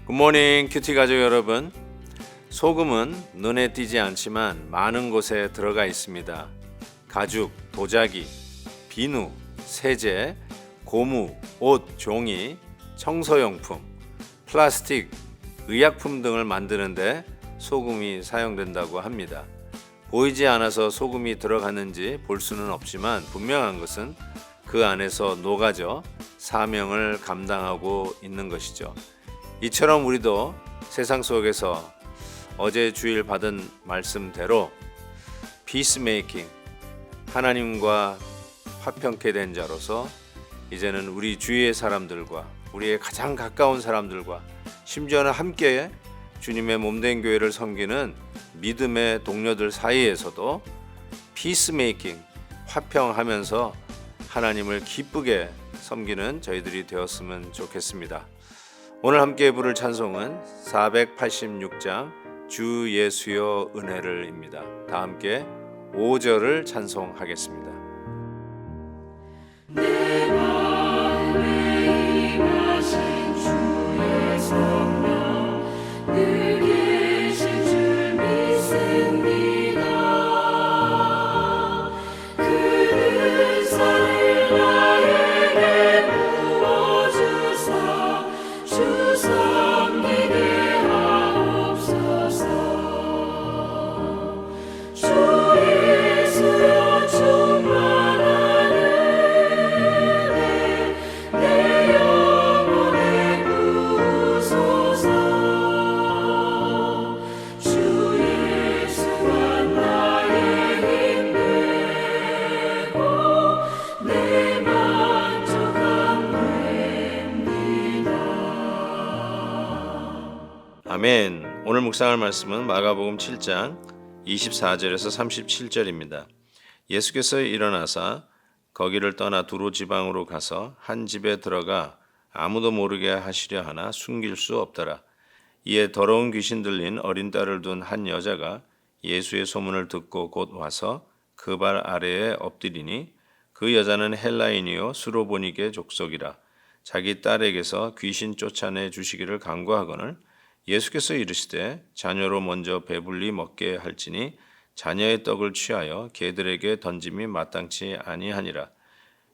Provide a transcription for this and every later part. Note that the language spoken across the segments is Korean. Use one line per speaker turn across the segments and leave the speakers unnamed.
굿모닝 큐티 가족 여러분. 소금은 눈에 띄지 않지만 많은 곳에 들어가 있습니다. 가죽, 도자기, 비누, 세제, 고무, 옷, 종이, 청소용품, 플라스틱, 의약품 등을 만드는데 소금이 사용된다고 합니다. 보이지 않아서 소금이 들어갔는지 볼 수는 없지만 분명한 것은 그 안에서 녹아져 사명을 감당하고 있는 것이죠. 이처럼 우리도 세상 속에서 어제 주일 받은 말씀대로 피스메이킹, 하나님과 화평케 된 자로서 이제는 우리 주위의 사람들과 우리의 가장 가까운 사람들과 심지어는 함께 주님의 몸된 교회를 섬기는 믿음의 동료들 사이에서도 피스메이킹, 화평하면서 하나님을 기쁘게 섬기는 저희들이 되었으면 좋겠습니다. 오늘 함께 부를 찬송은 486장 주 예수여 은혜를입니다. 다 함께 5절을 찬송하겠습니다.
내 마음에 임하신 주의 성령 늘 계신 줄 믿습니다. 그 은사를 나에게 부어주사 주 섬기게 하옵소서. 주 예수여 충만한 은혜 내 영혼에 부으소서. 주 예수만 나의 힘 되고 내 만족함 됩니다.
아멘. 오늘 묵상할 말씀은 마가복음 7장 24절에서 37절입니다. 예수께서 일어나사 거기를 떠나 두로 지방으로 가서 한 집에 들어가 아무도 모르게 하시려 하나 숨길 수 없더라. 이에 더러운 귀신 들린 어린 딸을 둔 한 여자가 예수의 소문을 듣고 곧 와서 그 발 아래에 엎드리니 그 여자는 헬라인이요 수로보니게 족속이라. 자기 딸에게서 귀신 쫓아내 주시기를 간구하거늘 예수께서 이르시되 자녀로 먼저 배불리 먹게 할지니 자녀의 떡을 취하여 개들에게 던짐이 마땅치 아니하니라.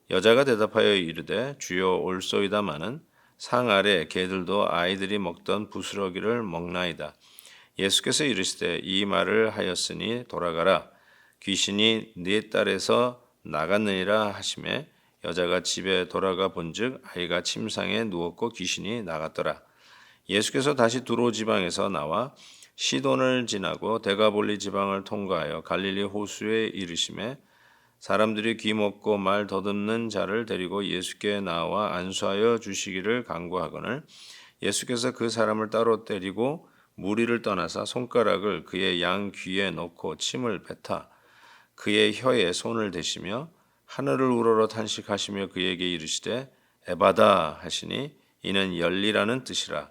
여자가 대답하여 이르되 주여 올소이다마는 상 아래 개들도 아이들이 먹던 부스러기를 먹나이다. 예수께서 이르시되 이 말을 하였으니 돌아가라. 귀신이 네 딸에서 나갔느니라 하시매 여자가 집에 돌아가 본즉 아이가 침상에 누웠고 귀신이 나갔더라. 예수께서 다시 두로 지방에서 나와 시돈을 지나고 데가볼리 지방을 통과하여 갈릴리 호수에 이르시매 사람들이 귀 먹고 말 더듬는 자를 데리고 예수께 나와 안수하여 주시기를 간구하거늘 예수께서 그 사람을 따로 때리고 무리를 떠나사 손가락을 그의 양 귀에 넣고 침을 뱉어 그의 혀에 손을 대시며 하늘을 우러러 탄식하시며 그에게 이르시되 에바다 하시니 이는 열리라는 뜻이라.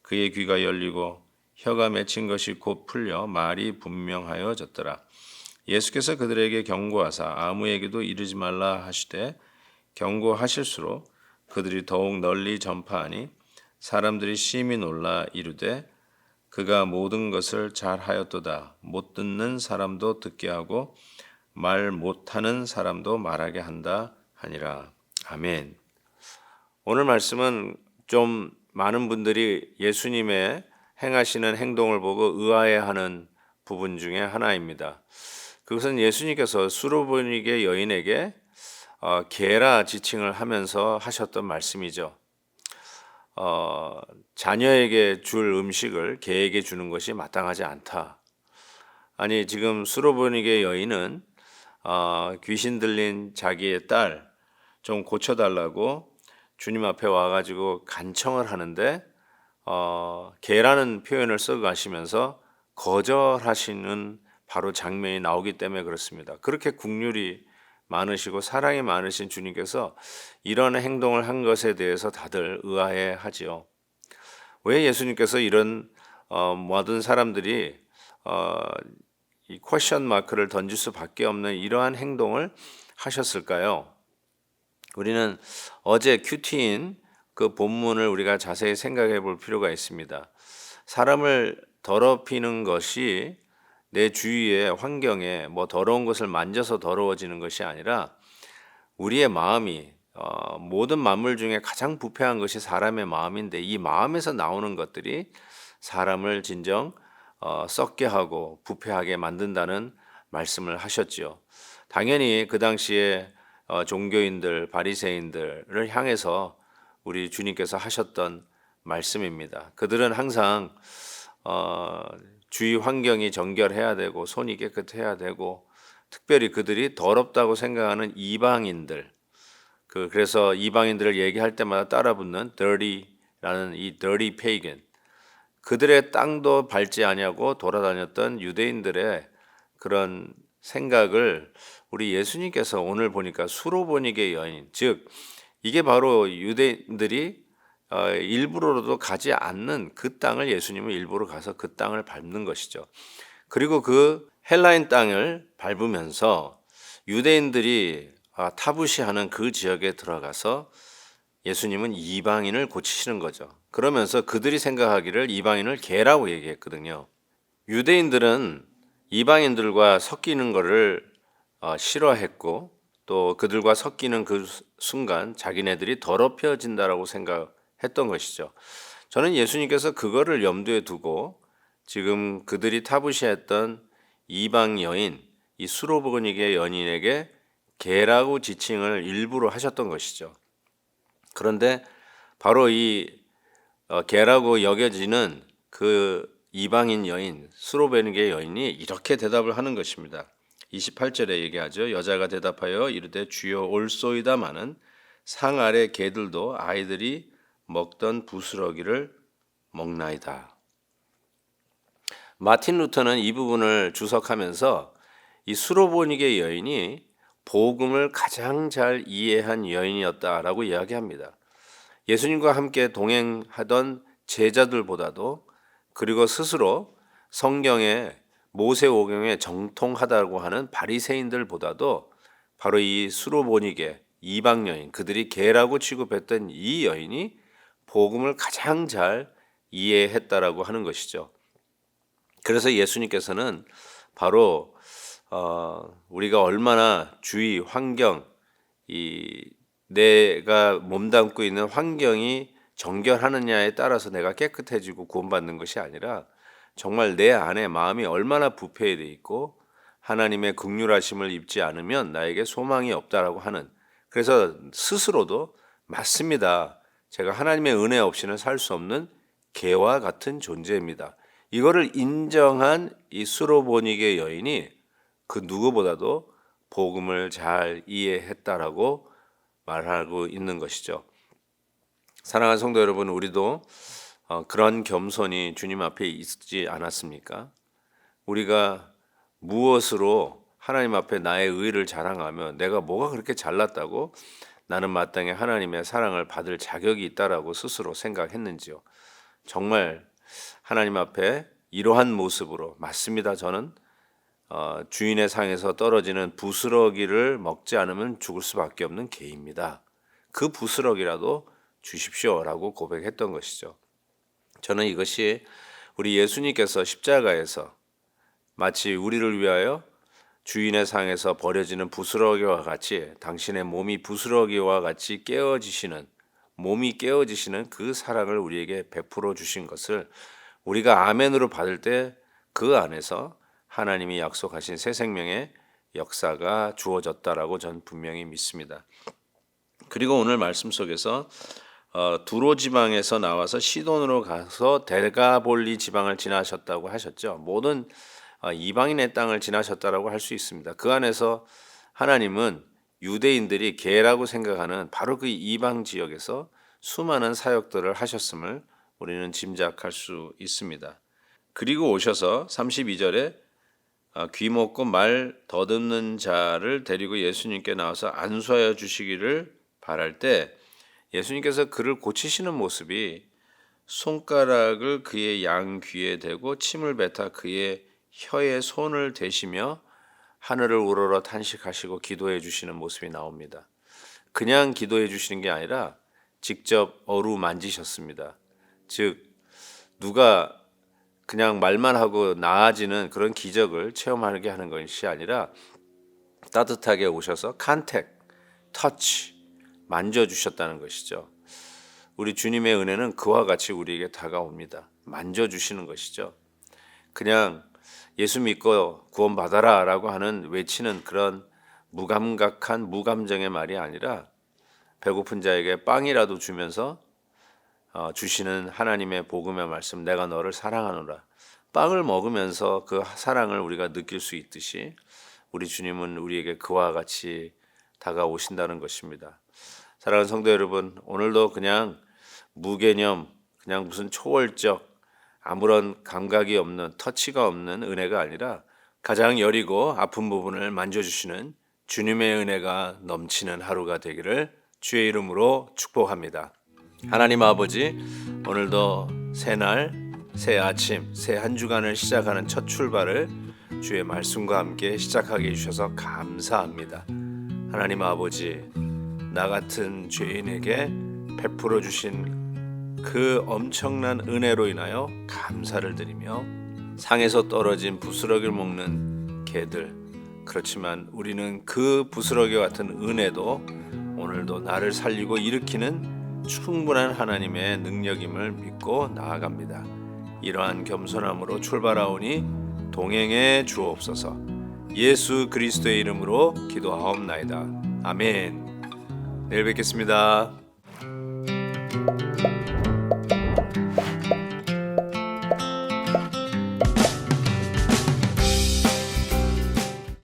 그의 귀가 열리고 혀가 맺힌 것이 곧 풀려 말이 분명하여졌더라. 예수께서 그들에게 경고하사 아무에게도 이르지 말라 하시되 경고하실수록 그들이 더욱 널리 전파하니 사람들이 심히 놀라 이르되 그가 모든 것을 잘하였도다. 못 듣는 사람도 듣게 하고 말 못하는 사람도 말하게 한다 하니라. 아멘. 오늘 말씀은 좀 많은 분들이 예수님의 행하시는 행동을 보고 의아해하는 부분 중에 하나입니다. 그것은 예수님께서 수로보니게 여인에게 개라 지칭을 하면서 하셨던 말씀이죠. 자녀에게 줄 음식을 개에게 주는 것이 마땅하지 않다. 아니 지금 수로보니게 여인은 귀신 들린 자기의 딸 좀 고쳐달라고 주님 앞에 와가지고 간청을 하는데 개라는 표현을 써가시면서 거절하시는 바로 장면이 나오기 때문에 그렇습니다. 그렇게 국률이 많으시고 사랑이 많으신 주님께서 이런 행동을 한 것에 대해서 다들 의아해 하지요. 왜 예수님께서 이런 모든 사람들이 이 퀘션 마크를 던질 수밖에 없는 이러한 행동을 하셨을까요? 우리는 어제 큐티인 그 본문을 우리가 자세히 생각해 볼 필요가 있습니다. 사람을 더럽히는 것이 내 주위의 환경에 뭐 더러운 것을 만져서 더러워지는 것이 아니라 우리의 마음이 모든 만물 중에 가장 부패한 것이 사람의 마음인데 이 마음에서 나오는 것들이 사람을 진정 썩게 하고 부패하게 만든다는 말씀을 하셨지요. 당연히 그 당시에 종교인들, 바리새인들을 향해서 우리 주님께서 하셨던 말씀입니다. 그들은 항상 주위 환경이 정결해야 되고 손이 깨끗해야 되고 특별히 그들이 더럽다고 생각하는 이방인들, 그래서 이방인들을 얘기할 때마다 따라붙는 dirty라는 이 dirty pagan, 그들의 땅도 밟지 아니하고 돌아다녔던 유대인들의 그런 생각을 우리 예수님께서 오늘 보니까 수로보니게 여인, 즉 이게 바로 유대인들이 일부러라도 가지 않는 그 땅을 예수님은 일부러 가서 그 땅을 밟는 것이죠. 그리고 그 헬라인 땅을 밟으면서 유대인들이 타부시하는 그 지역에 들어가서 예수님은 이방인을 고치시는 거죠. 그러면서 그들이 생각하기를 이방인을 개라고 얘기했거든요. 유대인들은 이방인들과 섞이는 것을 싫어했고 또 그들과 섞이는 그 순간 자기네들이 더럽혀진다라고 생각했던 것이죠. 저는 예수님께서 그거를 염두에 두고 지금 그들이 타부시했던 이방 여인, 이 수로보니게 연인에게 개라고 지칭을 일부러 하셨던 것이죠. 그런데 바로 이 개라고 여겨지는 그 이방인 여인, 수로베니게 여인이 이렇게 대답을 하는 것입니다. 28절에 얘기하죠. 여자가 대답하여 이르되 주여 올소이다마는 상 아래 개들도 아이들이 먹던 부스러기를 먹나이다. 마틴 루터는 이 부분을 주석하면서 이 수로보니게 여인이 복음을 가장 잘 이해한 여인이었다라고 이야기합니다. 예수님과 함께 동행하던 제자들보다도 그리고 스스로 성경에 모세오경에 정통하다고 하는 바리새인들보다도 바로 이 수로보니게 이방 여인, 그들이 개라고 취급했던 이 여인이 복음을 가장 잘 이해했다라고 하는 것이죠. 그래서 예수님께서는 바로 우리가 얼마나 주위 환경, 이 내가 몸담고 있는 환경이 정결하느냐에 따라서 내가 깨끗해지고 구원받는 것이 아니라 정말 내 안에 마음이 얼마나 부패해 있고 하나님의 긍휼하심을 입지 않으면 나에게 소망이 없다라고 하는, 그래서 스스로도 맞습니다. 제가 하나님의 은혜 없이는 살 수 없는 개와 같은 존재입니다. 이거를 인정한 이 수로보니게 여인이 그 누구보다도 복음을 잘 이해했다라고 말하고 있는 것이죠. 사랑하는 성도 여러분, 우리도 그런 겸손이 주님 앞에 있지 않았습니까? 우리가 무엇으로 하나님 앞에 나의 의를 자랑하며 내가 뭐가 그렇게 잘났다고 나는 마땅히 하나님의 사랑을 받을 자격이 있다라고 스스로 생각했는지요. 정말 하나님 앞에 이러한 모습으로 맞습니다. 저는 주인의 상에서 떨어지는 부스러기를 먹지 않으면 죽을 수밖에 없는 개입니다. 그 부스러기라도 주십시오라고 고백했던 것이죠. 저는 이것이 우리 예수님께서 십자가에서 마치 우리를 위하여 주인의 상에서 버려지는 부스러기와 같이 당신의 몸이 부스러기와 같이 몸이 깨어지시는 그 사랑을 우리에게 베풀어 주신 것을 우리가 아멘으로 받을 때 그 안에서 하나님이 약속하신 새 생명의 역사가 주어졌다라고 저는 분명히 믿습니다. 그리고 오늘 말씀 속에서 두로 지방에서 나와서 시돈으로 가서 데가볼리 지방을 지나셨다고 하셨죠. 모든 이방인의 땅을 지나셨다라고 할 수 있습니다. 그 안에서 하나님은 유대인들이 개라고 생각하는 바로 그 이방 지역에서 수많은 사역들을 하셨음을 우리는 짐작할 수 있습니다. 그리고 오셔서 32절에 귀 먹고 말 더듬는 자를 데리고 예수님께 나와서 안수하여 주시기를 바랄 때 예수님께서 그를 고치시는 모습이 손가락을 그의 양귀에 대고 침을 뱉어 그의 혀에 손을 대시며 하늘을 우러러 탄식하시고 기도해 주시는 모습이 나옵니다. 그냥 기도해 주시는 게 아니라 직접 어루만지셨습니다. 즉 누가 그냥 말만 하고 나아지는 그런 기적을 체험하게 하는 것이 아니라 따뜻하게 오셔서 컨택, 터치, 만져주셨다는 것이죠. 우리 주님의 은혜는 그와 같이 우리에게 다가옵니다. 만져주시는 것이죠. 그냥 예수 믿고 구원받아라 라고 하는 외치는 그런 무감각한 무감정의 말이 아니라 배고픈 자에게 빵이라도 주면서 주시는 하나님의 복음의 말씀, 내가 너를 사랑하노라. 빵을 먹으면서 그 사랑을 우리가 느낄 수 있듯이 우리 주님은 우리에게 그와 같이 다가오신다는 것입니다. 사랑하는 성도 여러분, 오늘도 그냥 무개념, 그냥 무슨 초월적 아무런 감각이 없는, 터치가 없는 은혜가 아니라 가장 여리고 아픈 부분을 만져주시는 주님의 은혜가 넘치는 하루가 되기를 주의 이름으로 축복합니다. 하나님 아버지, 오늘도 새날, 새 아침, 새 한 주간을 시작하는 첫 출발을 주의 말씀과 함께 시작하게 해주셔서 감사합니다. 하나님 아버지, 나 같은 죄인에게 베풀어 주신 그 엄청난 은혜로 인하여 감사를 드리며 상에서 떨어진 부스러기를 먹는 개들, 그렇지만 우리는 그 부스러기 같은 은혜도 오늘도 나를 살리고 일으키는 충분한 하나님의 능력임을 믿고 나아갑니다. 이러한 겸손함으로 출발하오니 동행해 주옵소서. 예수 그리스도의 이름으로 기도하옵나이다. 아멘. 내일 뵙겠습니다.